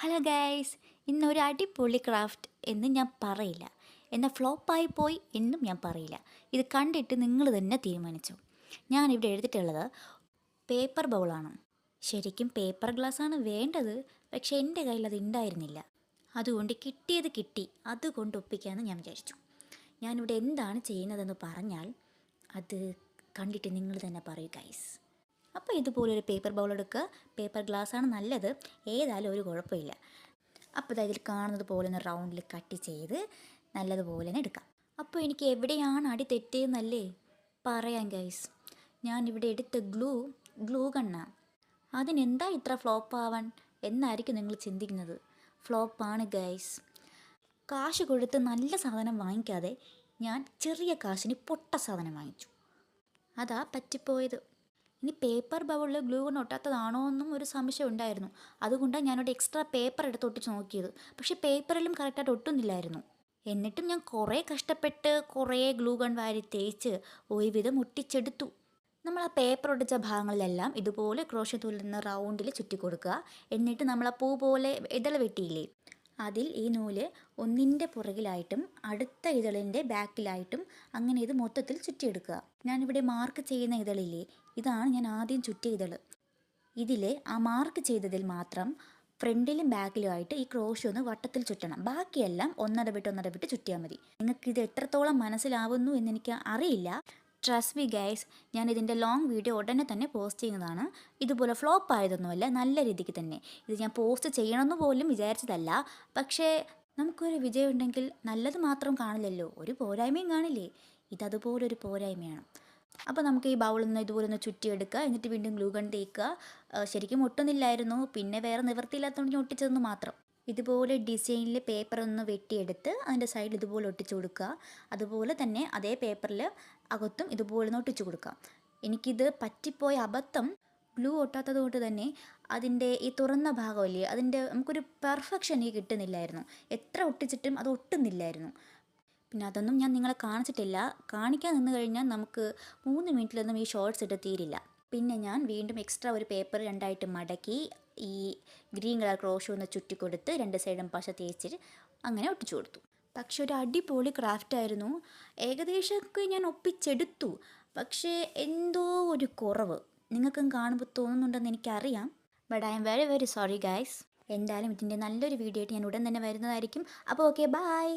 Hello guys, ഇന്നൊരു അടിപൊളി craft എന്ന് ഞാൻ പറയില്ല, എന്നാൽ ഫ്ലോപ്പായി പോയി എന്നും ഞാൻ പറയില്ല. ഇത് കണ്ടിട്ട് നിങ്ങൾ തന്നെ തീരുമാനിച്ചു. ഞാനിവിടെ എടുത്തിട്ടുള്ളത് പേപ്പർ ബൗളാണ്. ശരിക്കും പേപ്പർ ഗ്ലാസ്സാണ് വേണ്ടത്, പക്ഷേ എൻ്റെ കയ്യിൽ അത് ഉണ്ടായിരുന്നില്ല. അതുകൊണ്ട് കിട്ടിയത് കിട്ടി, അതുകൊണ്ട് ഒപ്പിക്കാമെന്ന് ഞാൻ വിചാരിച്ചു. ഞാനിവിടെ എന്താണ് ചെയ്യുന്നതെന്ന് പറഞ്ഞാൽ അത് കണ്ടിട്ട് നിങ്ങൾ തന്നെ പറയൂ ഗൈസ്. അപ്പോൾ ഇതുപോലൊരു പേപ്പർ ബൗൾ എടുക്കുക. പേപ്പർ ഗ്ലാസ്സാണ് നല്ലത്, ഏതായാലും ഒരു കുഴപ്പമില്ല. അപ്പോൾ ഇതിൽ കാണുന്നത് പോലെ ഒന്ന് റൗണ്ടിൽ കട്ട് ചെയ്ത് നല്ലതുപോലെ തന്നെ എടുക്കാം. അപ്പോൾ എനിക്ക് എവിടെയാണ് അടി തെറ്റിയെന്നല്ലേ പറയാം ഗൈസ്. ഞാനിവിടെ എടുത്ത ഗ്ലൂ ഗണ്ണാണ്. അതിനെന്താ ഇത്ര ഫ്ലോപ്പ് ആവാൻ എന്നായിരിക്കും നിങ്ങൾ ചിന്തിക്കുന്നത്. ഫ്ലോപ്പാണ് ഗൈസ്. കാശ് കൊടുത്ത് നല്ല സാധനം വാങ്ങിക്കാതെ ഞാൻ ചെറിയ കാശിന് പൊട്ട സാധനം വാങ്ങിച്ചു. അതാ പറ്റിപ്പോയത്. ഇനി പേപ്പർ ബൗളിൽ ഗ്ലൂ കൊണ്ട് ഒട്ടാത്തതാണോ എന്നും ഒരു സംശയം ഉണ്ടായിരുന്നു. അതുകൊണ്ടാണ് ഞാനൊരു എക്സ്ട്രാ പേപ്പർ എടുത്ത് ഒട്ടിച്ച് നോക്കിയത്. പക്ഷേ പേപ്പറിലും കറക്റ്റായിട്ട് ഒട്ടുന്നില്ലായിരുന്നു. എന്നിട്ടും ഞാൻ കുറേ കഷ്ടപ്പെട്ട് കുറേ ഗ്ലൂ ഗൺ വാരി തേച്ച് ഒരുവിധം ഒട്ടിച്ചെടുത്തു. നമ്മൾ ആ പേപ്പർ ഒട്ടിച്ച ഭാഗങ്ങളിലെല്ലാം ഇതുപോലെ ക്രോഷ്യ നൂലിൽ നിന്ന് റൗണ്ടിൽ ചുറ്റി കൊടുക്കുക. എന്നിട്ട് നമ്മൾ ആ പൂ പോലെ ഇതൾ വെട്ടിയില്ലേ, അതിൽ ഈ നൂല് ഒന്നിൻ്റെ പുറകിലായിട്ടും അടുത്ത ഇതളിൻ്റെ ബാക്കിലായിട്ടും അങ്ങനെ ഇത് മൊത്തത്തിൽ ചുറ്റിയെടുക്കുക. ഞാനിവിടെ മാർക്ക് ചെയ്യുന്ന ഇതളില്ലേ, ഇതാണ് ഞാൻ ആദ്യം ചുറ്റിയ ഇതൾ. ഇതിൽ ആ മാർക്ക് ചെയ്തതിൽ മാത്രം ഫ്രണ്ടിലും ബാക്കിലുമായിട്ട് ഈ ക്രോഷ്യ ഒന്ന് വട്ടത്തിൽ ചുറ്റണം. ബാക്കിയെല്ലാം ഒന്നര വിട്ട് ചുറ്റിയാൽ മതി. നിങ്ങൾക്കിത് എത്രത്തോളം മനസ്സിലാവുന്നു എന്നെനിക്ക് അറിയില്ല. ട്രസ്റ്റ് മീ ഗൈസ്, ഞാൻ ഇതിൻ്റെ ലോങ് വീഡിയോ ഉടനെ തന്നെ പോസ്റ്റ് ചെയ്യുന്നതാണ്. ഇതുപോലെ ഫ്ലോപ്പ് ആയതൊന്നുമല്ല, നല്ല രീതിക്ക് തന്നെ. ഇത് ഞാൻ പോസ്റ്റ് ചെയ്യണമെന്ന് പോലും വിചാരിച്ചതല്ല. പക്ഷേ നമുക്കൊരു വിജയം ഉണ്ടെങ്കിൽ നല്ലത് മാത്രം കാണില്ലല്ലോ, ഒരു പോരായ്മയും കാണില്ലേ. ഇതതുപോലൊരു പോരായ്മയാണ്. അപ്പോൾ നമുക്ക് ഈ ബൗളിൽ നിന്ന് ഇതുപോലെ ഒന്ന് ചുറ്റിയെടുക്കുക. എന്നിട്ട് വീണ്ടും ഗ്ലൂ ഗൺ തേക്കുക. ശരിക്കും ഒട്ടുന്നില്ലായിരുന്നു, പിന്നെ വേറെ നിവൃത്തിയില്ലാത്തതുകൊണ്ട് ഞാൻ ഒട്ടിച്ചതെന്ന് മാത്രം. ഇതുപോലെ ഡിസൈനിൽ പേപ്പർ ഒന്ന് വെട്ടിയെടുത്ത് അതിൻ്റെ സൈഡിൽ ഇതുപോലെ ഒട്ടിച്ചു കൊടുക്കുക. അതുപോലെ തന്നെ അതേ പേപ്പറിൽ അകത്തും ഇതുപോലെ ഒന്ന് ഒട്ടിച്ചു കൊടുക്കുക. എനിക്കിത് പറ്റിപ്പോയ അബദ്ധം ഗ്ലൂ ഒട്ടാത്തത് കൊണ്ട് തന്നെ അതിൻ്റെ ഈ തുറന്ന ഭാഗമല്ലേ, അതിൻ്റെ നമുക്കൊരു പെർഫെക്ഷൻ എനിക്ക് കിട്ടുന്നില്ലായിരുന്നു. എത്ര ഒട്ടിച്ചിട്ടും അത് ഒട്ടുന്നില്ലായിരുന്നു. പിന്നെ അതൊന്നും ഞാൻ നിങ്ങളെ കാണിച്ചിട്ടില്ല. കാണിക്കാൻ നിന്ന് കഴിഞ്ഞാൽ നമുക്ക് 3 മിനിറ്റിലൊന്നും ഈ ഷോർട്സ് ഇട്ട് തീരില്ല. പിന്നെ ഞാൻ വീണ്ടും എക്സ്ട്രാ ഒരു പേപ്പർ രണ്ടായിട്ട് മടക്കി ഈ ഗ്രീൻ കളർ ക്രോഷ്യ ഒന്ന് ചുറ്റിക്കൊടുത്ത് 2 സൈഡും പശ തേച്ചിട്ട് അങ്ങനെ ഒട്ടിച്ചു കൊടുത്തു. പക്ഷെ ഒരു അടിപൊളി ക്രാഫ്റ്റായിരുന്നു. ഏകദേശമൊക്കെ ഞാൻ ഒപ്പിച്ചെടുത്തു. പക്ഷേ എന്തോ ഒരു കുറവ് നിങ്ങൾക്കും കാണുമ്പോൾ തോന്നുന്നുണ്ടെന്ന് എനിക്കറിയാം. But I am very very sorry guys. എന്തായാലും ഇതിൻ്റെ നല്ലൊരു വീഡിയോ ആയിട്ട് ഞാൻ ഉടൻ തന്നെ വരുന്നതായിരിക്കും. അപ്പോൾ ഓക്കെ, ബൈ.